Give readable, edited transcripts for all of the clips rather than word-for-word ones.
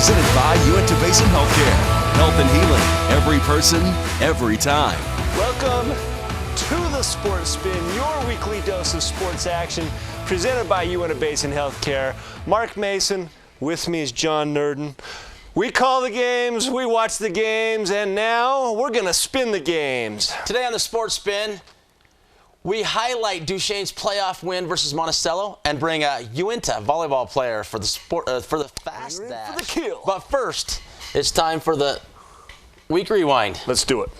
Presented by Uinta Basin Healthcare. Health and healing. Every person, every time. Welcome to the Sports Spin, your weekly dose of sports action, presented by Uinta Basin Healthcare. Mark Mason, with me is John Nurden. We call the games, we watch the games, and now we're going to spin the games. Today on the Sports Spin, we highlight Duchesne's playoff win versus Monticello and bring a Uinta volleyball player for the fast dash. For the kill. But first, it's time for the Week Rewind. Let's do it.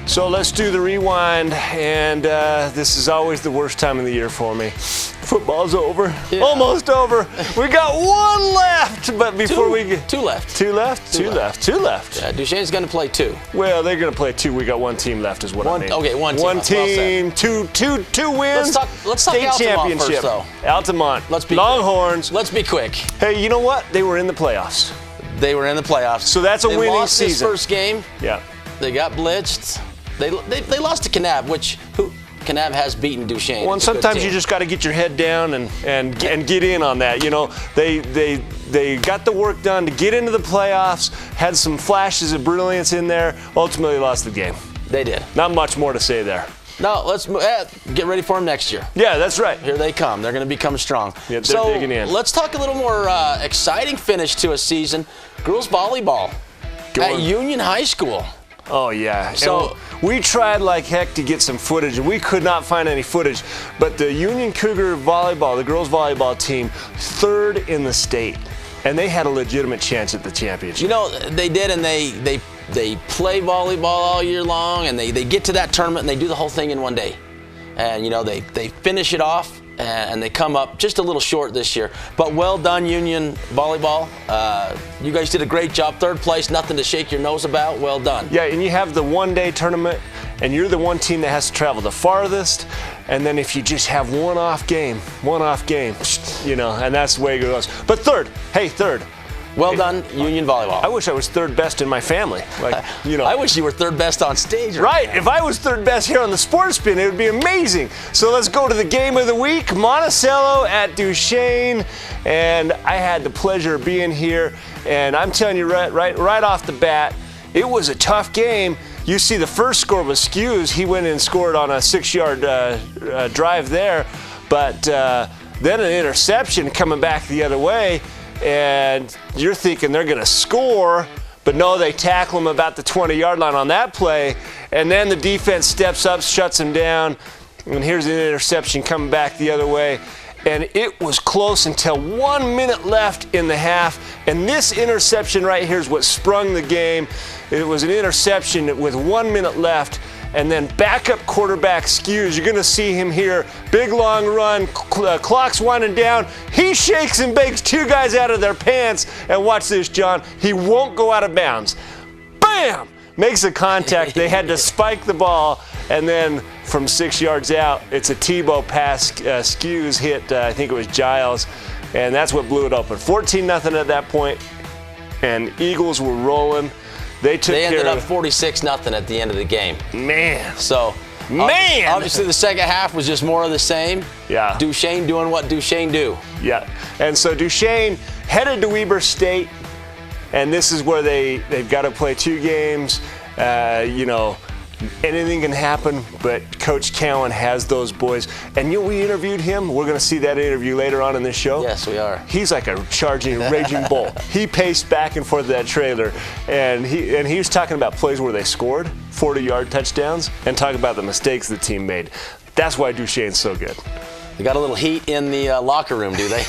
So let's do the rewind, and this is always the worst time of the year for me. Football's over, almost over. We got one left, but before we get two left. Two left. Yeah, Duchesne's going to play two. Well, they're going to play two. We got one team left, is what I mean. Okay, one team. One team, two wins. Let's talk state Altamont championship. First, though. Altamont. Let's be Longhorns. Quick. Let's be quick. Hey, you know what? They were in the playoffs. They were in the playoffs. So that's a winning lost season. This first game. Yeah. They got blitzed. They lost to Kanab, who Kanab has beaten Duchesne. Well, and sometimes you just got to get your head down and get in on that. You know, they got the work done to get into the playoffs, had some flashes of brilliance in there, ultimately lost the game. They did. Not much more to say there. No, let's get ready for them next year. Yeah, that's right. Here they come. They're going to become strong. Yeah, they're digging in. Let's talk a little more exciting finish to a season. Girls volleyball at Union High School. Oh, yeah. So we tried like heck to get some footage, and we could not find any footage. But the Union Cougar volleyball, the girls volleyball team, third in the state, and they had a legitimate chance at the championship. You know, they did, and they play volleyball all year long, and they get to that tournament, and they do the whole thing in one day. And, you know, they finish it off, and they come up just a little short this year. But well done, Union Volleyball. You guys did a great job. Third place, nothing to shake your nose about. Well done. Yeah, and you have the one-day tournament, and you're the one team that has to travel the farthest. And then if you just have one off game, you know, and that's the way it goes. But third. Well done, Union Volleyball. I wish I was third best in my family. Like, you know. I wish you were third best on stage. Right. If I was third best here on the Sports Spin, it would be amazing. So let's go to the game of the week. Monticello at Duchesne. And I had the pleasure of being here. And I'm telling you right off the bat, it was a tough game. You see the first score was Skews. He went and scored on a 6-yard drive there. But then an interception coming back the other way. And you're thinking they're going to score, but no, they tackle him about the 20-yard line on that play. And then the defense steps up, shuts him down. And here's an interception coming back the other way. And it was close until 1 minute left in the half. And this interception right here is what sprung the game. It was an interception with 1 minute left. And then backup quarterback Skews, you're going to see him here. Big long run, clock's winding down. He shakes and bakes two guys out of their pants. And watch this, John. He won't go out of bounds. Bam! Makes a contact. They had to spike the ball. And then from 6 yards out, it's a Tebow pass. Skews hit, I think it was Giles. And that's what blew it open. 14-0 at that point. And Eagles were rolling. They ended up 46-0 at the end of the game. Man. So, obviously the second half was just more of the same. Yeah. Duchesne doing what Duchesne do. Yeah. And so Duchesne headed to Weber State, and this is where they've got to play two games. You know, anything can happen, but Coach Cowan has those boys. And you know, we interviewed him. We're going to see that interview later on in this show. Yes, we are. He's like a charging, raging bull. He paced back and forth that trailer, and he was talking about plays where they scored 40-yard touchdowns and talking about the mistakes the team made. That's why Duchesne's so good. They got a little heat in the locker room, do they?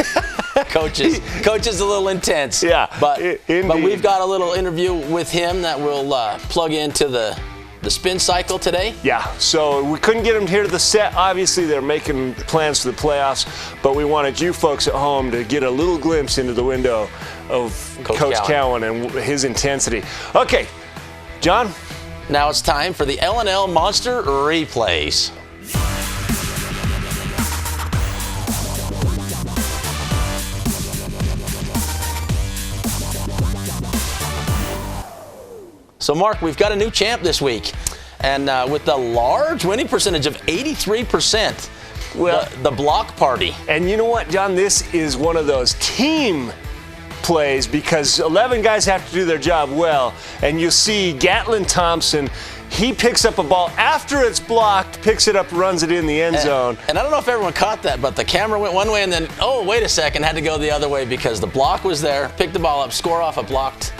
Coach is a little intense. Yeah, but we've got a little interview with him that we'll plug into the spin cycle today. Yeah, so we couldn't get him here to the set. Obviously, they're making plans for the playoffs, but we wanted you folks at home to get a little glimpse into the window of Coach Cowan and his intensity. Okay, John? Now it's time for the L&L Monster Replays. So, Mark, we've got a new champ this week. And with a large winning percentage of 83%, Well, the block party. And you know what, John? This is one of those team plays because 11 guys have to do their job well. And you see Gatlin Thompson, he picks up a ball after it's blocked, picks it up, runs it in the end zone. And I don't know if everyone caught that, but the camera went one way and then, oh, wait a second, had to go the other way because the block was there, pick the ball up, score off a blocked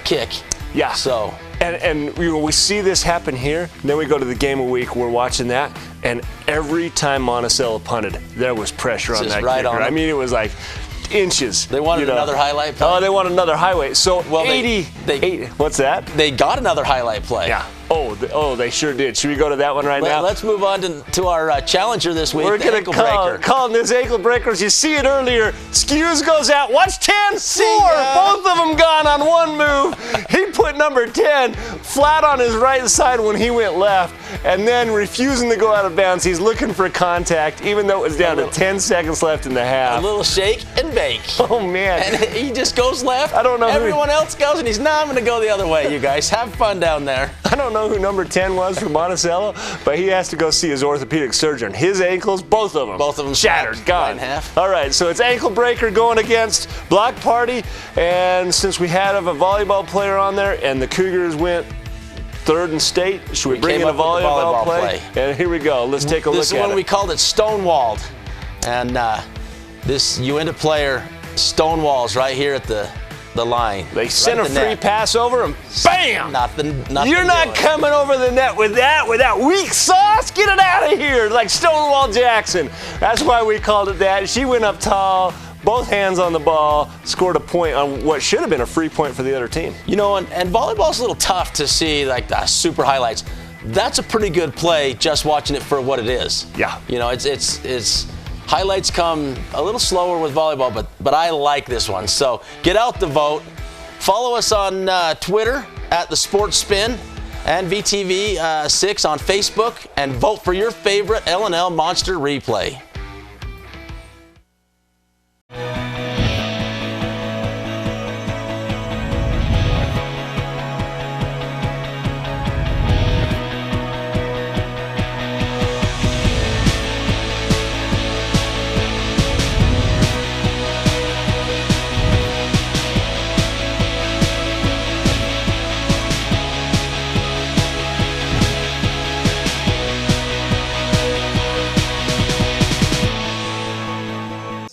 kick. Yeah. So. And we see this happen here. Then we go to the game of the week. We're watching that, and every time Monticello punted, there was pressure on that kicker. I mean, it was like inches. They wanted another highlight play. Oh, they want another highlight. So well, 80. What's that? They got another highlight play. Yeah. Oh, they sure did. Should we go to that one now? Let's move on to our challenger this week. We're going to call this ankle breakers. You see it earlier. Skews goes out. Watch 10, 4. Both of them gone on one move. He put number 10 flat on his right side when he went left, and then refusing to go out of bounds. He's looking for contact, even though it was down to 10 seconds left in the half. A little shake and bake. Oh, man. And he just goes left. I don't know. Everyone else goes, and he's, I'm going to go the other way, you guys. Have fun down there. I don't know who number 10 was for Monticello, but he has to go see his orthopedic surgeon. His ankles, both of them shattered, gone. In half. All right, so it's ankle breaker going against block party, and since we had a volleyball player on there, and the Cougars went third in state, should we bring in a volleyball play? And here we go. Let's take a look at it. This is when we called it stonewalled, and this Uinta player stonewalls right here at the line. They sent a free pass over him. Bam! Nothing You're not coming over the net with that weak sauce. Get it out of here, like Stonewall Jackson. That's why we called it that. She went up tall, both hands on the ball, scored a point on what should have been a free point for the other team. You know, and volleyball's a little tough to see like the super highlights. That's a pretty good play just watching it for what it is. Yeah. You know, it's highlights come a little slower with volleyball, but I like this one. So get out the vote. Follow us on Twitter at The Sports Spin and VTV6 on Facebook, and vote for your favorite L&L Monster replay.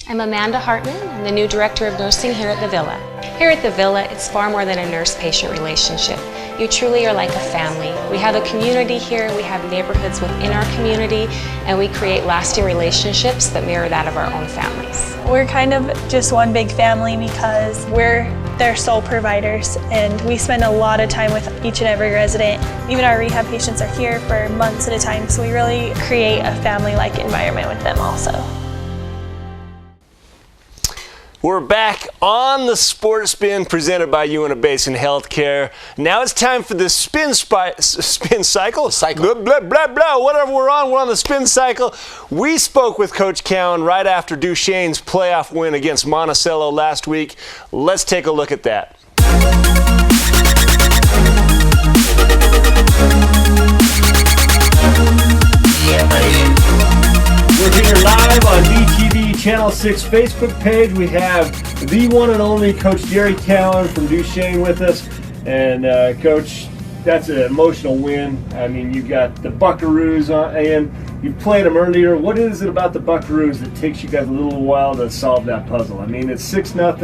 I'm Amanda Hartman. I'm the new Director of Nursing here at the Villa. Here at the Villa, it's far more than a nurse-patient relationship. You truly are like a family. We have a community here, we have neighborhoods within our community, and we create lasting relationships that mirror that of our own families. We're kind of just one big family because we're their sole providers, and we spend a lot of time with each and every resident. Even our rehab patients are here for months at a time, so we really create a family-like environment with them also. We're back on the Sports Spin presented by Uinta Basin Healthcare. Now it's time for the spin cycle. Blah, blah, blah, blah. Whatever we're on the spin cycle. We spoke with Coach Cowan right after Duchesne's playoff win against Monticello last week. Let's take a look at that. We're here live on DTV Channel 6 Facebook page. We have the one and only Coach Gary Cowan from Duchesne with us. And Coach, that's an emotional win. I mean, you got the Buckaroos and you played them earlier. What is it about the Buckaroos that takes you guys a little while to solve that puzzle? I mean, it's 6-0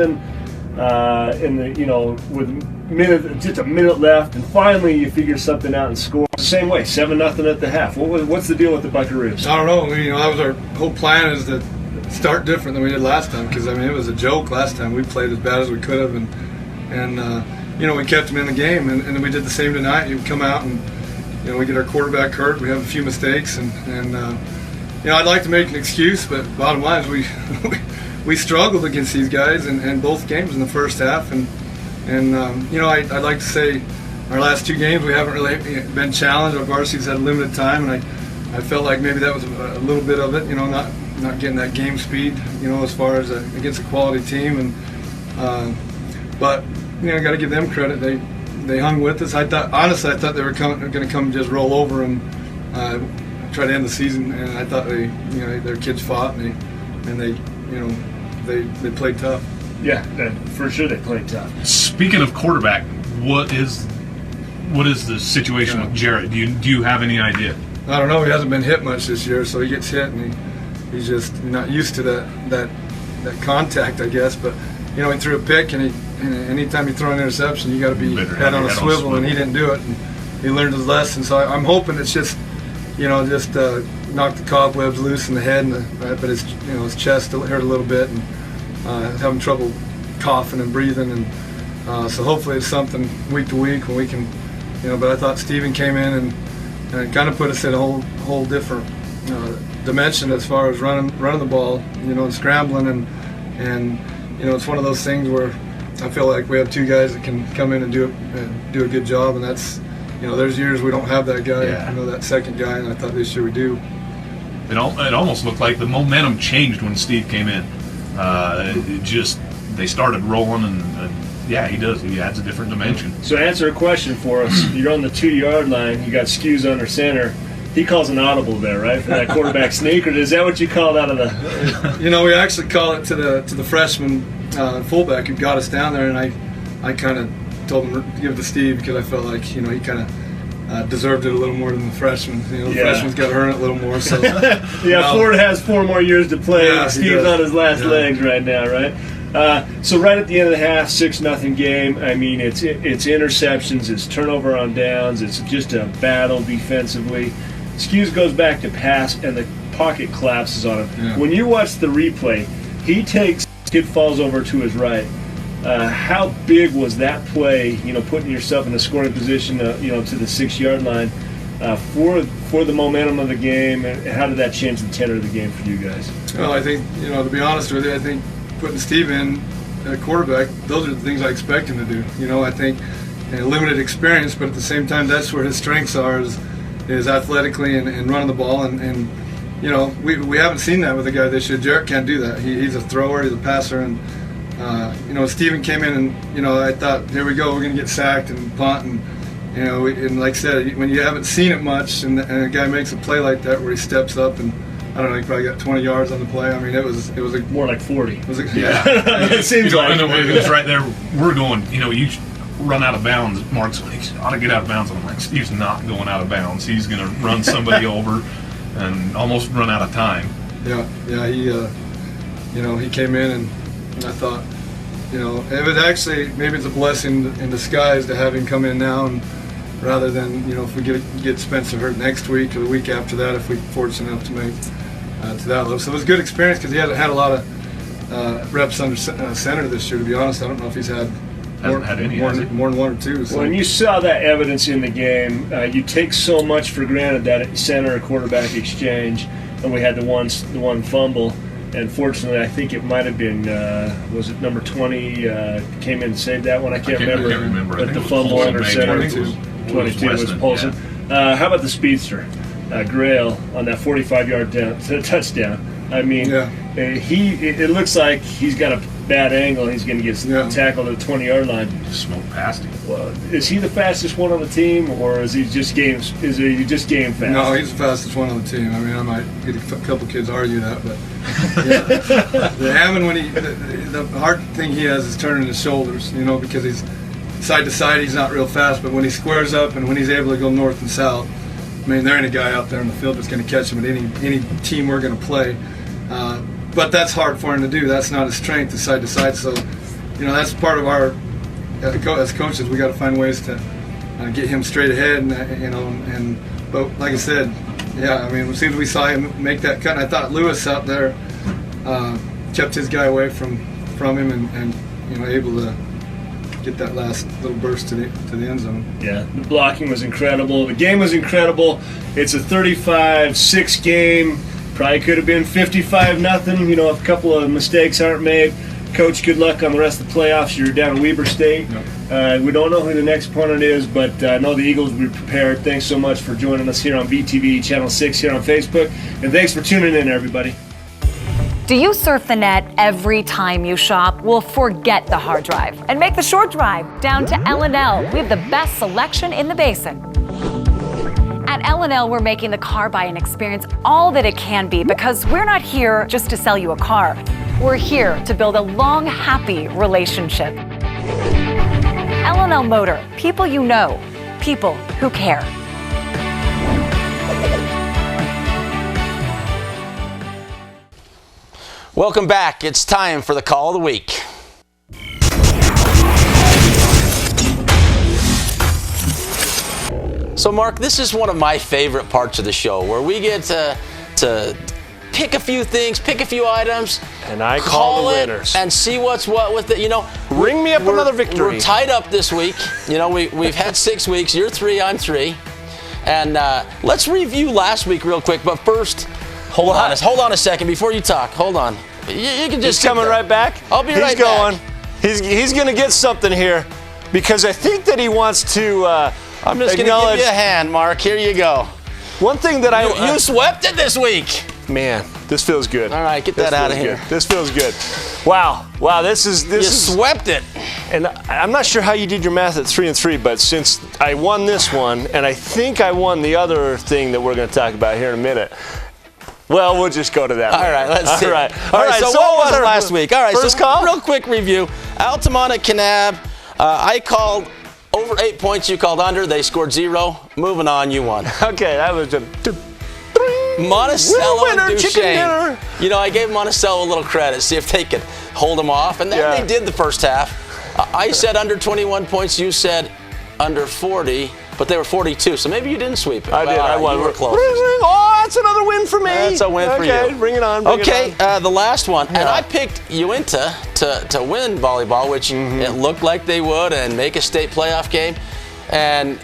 in the with just a minute left, and finally you figure something out and score. Same way, 7-0 at the half. What's the deal with the Buckaroos? I don't know. That was our whole plan, is to start different than we did last time, because it was a joke last time. We played as bad as we could have, and we kept them in the game, and then we did the same tonight. You come out and we get our quarterback hurt. We have a few mistakes, and I'd like to make an excuse, but bottom line is we struggled against these guys in both games in the first half, and I'd like to say our last two games we haven't really been challenged. Our varsity's had limited time, and I felt like maybe that was a little bit of it, not getting that game speed, as far as against a quality team, but I got to give them credit. They hung with us. I thought they were going to come and just roll over, and try to end the season. And I thought their kids fought and they played tough. Yeah, for sure they played tough. Speaking of quarterback, what is the situation with Jarrett? Do you have any idea? I don't know. He hasn't been hit much this year, so he gets hit and he's just not used to that contact, I guess. But he threw a pick, and anytime you throw an interception, you got to be head on a swivel, and he didn't do it. And he learned his lesson. So I'm hoping it's just knock the cobwebs loose in the head, but his chest hurt a little bit, and having trouble coughing and breathing, and so hopefully it's something week to week when we can, But I thought Steven came in and kind of put us in a whole different dimension as far as running the ball, and scrambling, and it's one of those things where I feel like we have two guys that can come in and do a good job, and that's there's years we don't have that guy, that second guy, and I thought this year we do. It almost looked like the momentum changed when Steve came in. They started rolling, and he does. He adds a different dimension. So answer a question for us. You're on the 2-yard line. You got Skews under center. He calls an audible there, right, for that quarterback sneak, or is that what you called out of the? We actually call it to the freshman fullback who got us down there, and I kind of told him to give it to Steve because I felt like he kind of deserved it a little more than the freshman. The freshman's got to earn it a little more. So Ford has 4 more years to play. Yeah, Steve's on his last legs right now, right? So right at the end of the half, 6-0 game. I mean, it's interceptions, it's turnover on downs, it's just a battle defensively. Skews goes back to pass, and the pocket collapses on him. Yeah. When you watch the replay, he takes, kid falls over to his right. How big was that play? Putting yourself in a scoring position, to the 6-yard line, for the momentum of the game, and how did that change the tenor of the game for you guys? Well, I think to be honest with you, I think putting Steve in at quarterback, those are the things I expect him to do. I think limited experience, but at the same time, that's where his strengths are is athletically and running the ball, and we haven't seen that with a guy this year. Jarrett can't do that. He's a thrower, he's a passer, and Steven came in and I thought, here we go, we're going to get sacked and punt, and and like I said, when you haven't seen it much, and a guy makes a play like that where he steps up and I don't know, he probably got 20 yards on the play. I mean, it was more like 40. It was it seems like. It was right there. We're going. You run out of bounds. Mark's like, he ought to get out of bounds. I'm like, Steve's not going out of bounds. He's going to run somebody over and almost run out of time. Yeah. He, he came in and I thought, it was actually, maybe it's a blessing in disguise to have him come in now, and rather than if we get Spencer hurt next week or the week after that, if we're fortunate enough to make to that level. So it was a good experience because he hasn't had a lot of reps under center this year. To be honest, I don't know if he's had more than 1 or 2. So. When you saw that evidence in the game, you take so much for granted that center quarterback exchange, and we had the one fumble. And fortunately, I think it might have been, was it number 20 came in and saved that one? I can't remember. But the fumble under center. 22 was Polson. Yeah. How about the speedster, Grail, on that 45-yard touchdown? I mean, it looks like he's got a bad angle. He's going to get tackled at the 20-yard line. Smoked past him. Well, is he the fastest one on the team, or is he just game fast? No, he's the fastest one on the team. I mean, I might get a couple kids argue that, but Hammond, the hard thing he has is turning his shoulders, because he's side to side. He's not real fast, but when he squares up and when he's able to go north and south, I mean, there ain't a guy out there in the field that's going to catch him at any team we're going to play. But that's hard for him to do. That's not his strength, is side to side. So, that's part of our as coaches. We got to find ways to get him straight ahead, but like I said, I mean, as soon as we saw him make that cut, and I thought Lewis out there kept his guy away from him and able to get that last little burst to the end zone. Yeah, the blocking was incredible. The game was incredible. It's a 35-6 game. Probably could have been 55-0. If a couple of mistakes aren't made. Coach, good luck on the rest of the playoffs. You're down at Weber State. Yep. We don't know who the next opponent is, but I know the Eagles will be prepared. Thanks so much for joining us here on BTV Channel 6 here on Facebook. And thanks for tuning in, everybody. Do you surf the net every time you shop? Well, forget the hard drive and make the short drive down to L&L. We have the best selection in the basin. At L&L, we're making the car buying experience all that it can be because we're not here just to sell you a car. We're here to build a long, happy relationship. L&L Motor, people you know, people who care. Welcome back. It's time for the Call of the Week. So, Mark, this is one of my favorite parts of the show where we get to pick a few things, pick a few items, and I call the winners and see what's what with it. You know, ring me up another victory. We're tied up this week. You know, we've had 6 weeks. You're 3, I'm 3, and let's review last week real quick. But first, hold on a second before you talk. Hold on. You can just. He's coming right back. I'll be right back. He's going. He's going to get something here because I think that he wants to. I'm just going to give you a hand, Mark. Here you go. One thing that you swept it this week. Man, this feels good. All right, get that out of here. Good. This feels good. Wow, this is. You swept it. And I'm not sure how you did your math at 3 and 3, but since I won this one, and I think I won the other thing that we're going to talk about here in a minute. Well, we'll just go to that. All right, let's see. All right. So what was last week? All right, first call? Real quick review. Altamont at Kanab. I called over 8 points. You called under. They scored 0. Moving on, you won. Okay, that was a Monticello winner, and chicken dinner. Duchesne. You know, I gave Monticello a little credit, see if they could hold them off, and then they did the first half. I said under 21 points. You said under 40, but they were 42, so maybe you didn't sweep it. I did. I won. You were close. Oh, that's another win for me. That's a win for you. Okay, bring it on. The last one, and I picked Uinta to win volleyball, which it looked like they would, and make a state playoff game, and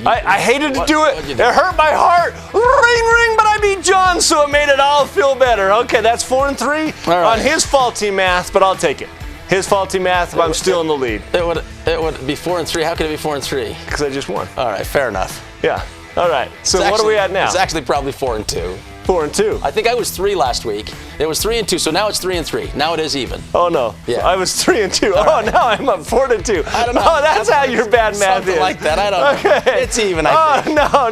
I hated to do it. It hurt my heart. Ring, but I beat John, so it made it all feel better. Okay, that's 4 and 3 on his faulty math, but I'll take it. His faulty math, but I'm still in the lead. It would be 4 and 3. How could it be 4 and 3? Because I just won. All right, fair enough. Yeah. All right. So what are we at now? It's actually probably 4 and 2. 4 and 2. I think I was 3 last week. It was 3 and 2, so now it's 3 and 3. Now it is even. Oh no. Yeah. I was 3 and 2. Now I'm up 4 to 2. I don't know. Oh, that's how your bad math Something is. like that. I don't know. Okay. It's even. I think. No.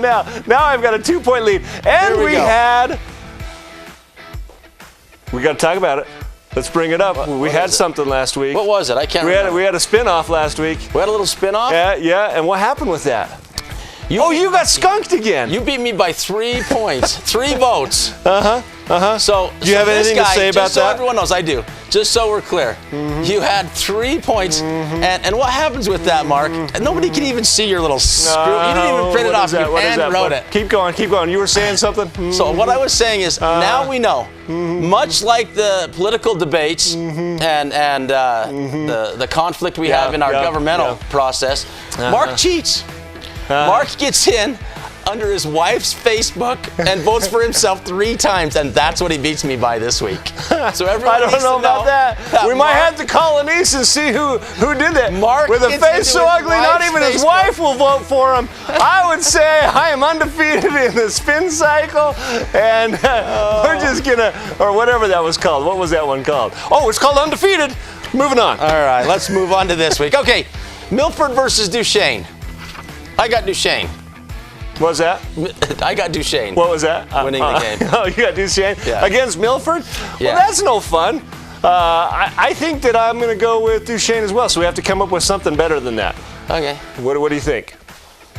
Now I've got a 2-point lead, and we got to talk about it. Let's bring it up. We had something last week. What was it? I can't remember. We had a spin-off last week. We had a little spin-off? Yeah. And what happened with that? You got skunked again. You beat me by 3 points, 3 votes. So, do you have anything to say about that? Just so everyone knows, I do. Just so we're clear, you had 3 points, and what happens with that, Mark? Nobody can even see your little screw. You didn't even print it off. You hand wrote it. Keep going. You were saying something. So what I was saying is, now we know. Much like the political debates and the conflict we have in our governmental process, Mark cheats. Mark gets in under his wife's Facebook and votes for himself 3 times, and that's what he beats me by this week. So everyone I don't know about that. We might have to call Anise and see who did that. Mark with a face so ugly, not even his wife will vote for him. I would say I am undefeated in the spin cycle, and we're just gonna, or whatever that was called. What was that one called? Oh, it's called undefeated. Moving on. All right, let's move on to this week. Okay, Milford versus Duchesne. I got Duchesne. What was that? I got Duchesne. What was that? Winning the game. Oh, you got Duchesne? Yeah. Against Milford? Yeah. Well, that's no fun. I think that I'm going to go with Duchesne as well, so we have to come up with something better than that. Okay. What do you think?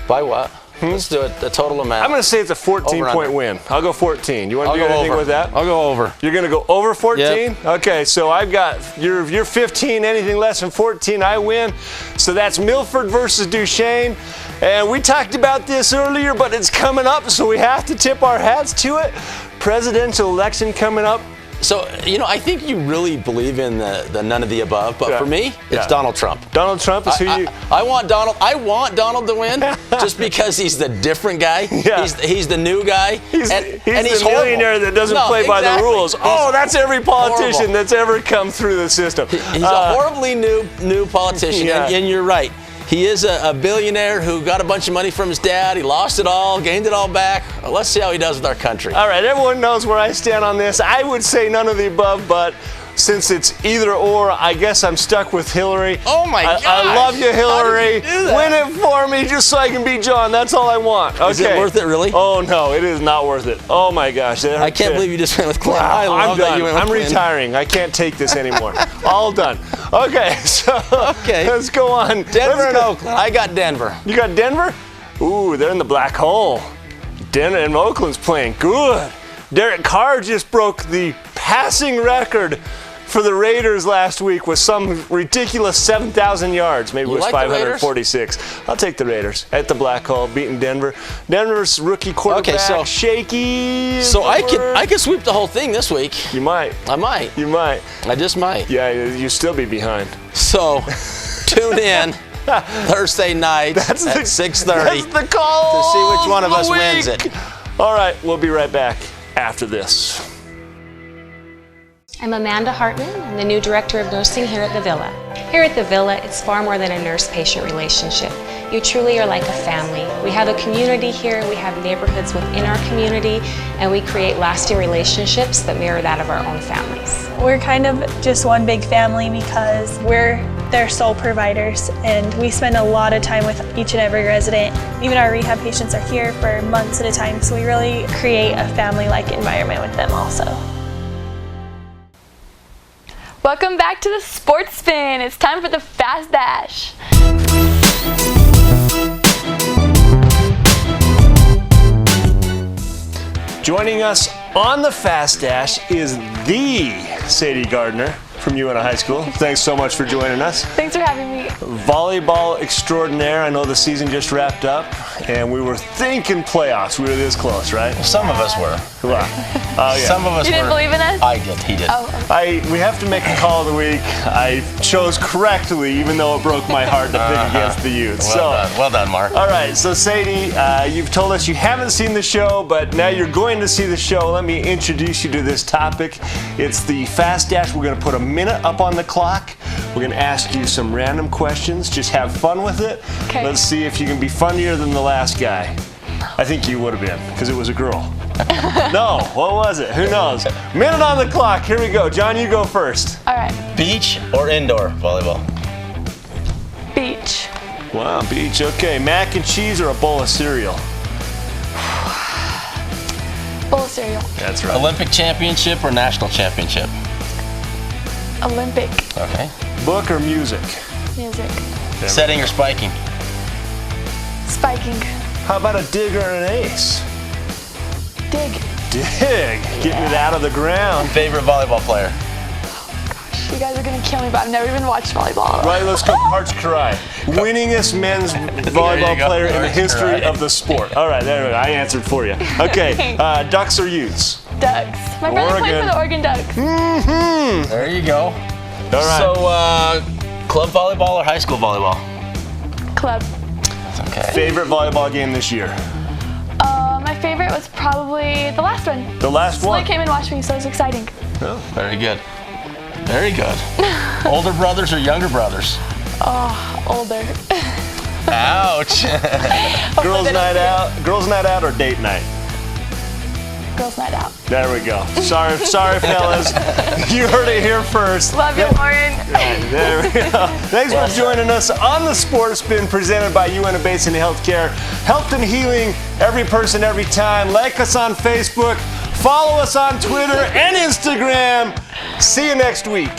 By what? Let's do it. The total amount. I'm going to say it's a 14-point win. I'll go 14. You want to do anything with that? I'll go over. You're going to go over 14? Yep. Okay, so I've got, you're 15, anything less than 14, I win. So that's Milford versus Duchesne. And we talked about this earlier, but it's coming up, so we have to tip our hats to it. Presidential election coming up. So, I think you really believe in the none of the above, but for me, it's Donald Trump. Donald Trump is who you... I want Donald to win just because he's the different guy. Yeah. He's the new guy. He's the millionaire that doesn't play by the rules. Oh, that's every politician that's ever come through the system. He's a horribly new politician, and you're right. He is a billionaire who got a bunch of money from his dad. He lost it all, gained it all back. Let's see how he does with our country. All right, everyone knows where I stand on this. I would say none of the above, but since it's either or, I guess I'm stuck with Hillary. Oh my gosh. I love you, Hillary. How did you do that? Win it for me just so I can beat John. That's all I want. Okay. Is it worth it, really? Oh, no, it is not worth it. Oh, my gosh. I can't believe you just went with Clint. Wow, I love I'm that done. you went with I'm Clint. retiring. I can't take this anymore. All done. Okay, so let's go on. Denver Let's and go. Oakland. I got Denver. You got Denver? Ooh, they're in the black hole. Denver and Oakland's playing good. Derek Carr just broke the passing record for the Raiders last week with some ridiculous 7,000 yards. Maybe it was like the Raiders? 546. I'll take the Raiders at the black hole, beating Denver. Denver's rookie quarterback, shaky. So I could sweep the whole thing this week. You might. I might. You might. I just might. Yeah, you still be behind. So tune in Thursday night at 6:30 That's the call to see which one of us the wins week. it. All right, we'll be right back after this. I'm Amanda Hartman. I'm the new director of nursing here at the Villa. Here at the Villa, it's far more than a nurse-patient relationship. You truly are like a family. We have a community here, we have neighborhoods within our community, and we create lasting relationships that mirror that of our own families. We're kind of just one big family because we're their sole providers, and we spend a lot of time with each and every resident. Even our rehab patients are here for months at a time, so we really create a family-like environment with them also. Welcome back to the Sports Spin. It's time for the Fast Dash. Joining us on the Fast Dash is the Sadie Gardner from UNO High School. Thanks so much for joining us. Thanks for having me. Volleyball extraordinaire. I know the season just wrapped up, and we were thinking playoffs. We were this close, right? Some of us were. Wow. Oh, yeah. Some of us You didn't were. believe in us? I did. He did. Oh, We have to make a call of the week. I chose correctly, even though it broke my heart to pick against the Utes. Well done, Mark. All right, so Sadie, you've told us you haven't seen the show, but now you're going to see the show. Let me introduce you to this topic. It's the Fast Dash. We're going to put a minute up on the clock. We're going to ask you some random questions. Just have fun with it. Okay. Let's see if you can be funnier than the last guy. I think you would have been, because it was a girl. No, what was it? Who knows? Minute on the clock. Here we go. John, you go first. all right. Beach or indoor volleyball? Beach. Wow, beach. Okay, mac and cheese or a bowl of cereal? Bowl of cereal. That's right. Olympic championship or national championship? Olympic. Okay. Book or music? Music. Setting or spiking? Spiking. How about a dig or an ace? Dig. Dig. Getting it out of the ground. Favorite volleyball player? You guys are going to kill me, but I've never even watched volleyball. Right, let's go. Parch Karai. Winningest men's volleyball go. player in the Parch history Karai. of the sport. All right, there we go. I answered for you. Okay, Ducks or Utes? Ducks. My brother played for the Oregon Ducks. There you go. All right. So, club volleyball or high school volleyball? Club. Okay. Favorite volleyball game this year? My favorite was probably the last one. The last Someone one? came and watched me, so it was exciting. Very good. Very good. Older brothers or younger brothers? Oh, older. Ouch. Girls' night out or date night? Girls' night out. There we go. Sorry, fellas. You heard it here first. Love you, Lauren. There we go. Thanks for joining us on the Sports Spin presented by UNO Basin Healthcare. Health and healing, every person, every time. Like us on Facebook. Follow us on Twitter and Instagram. See you next week.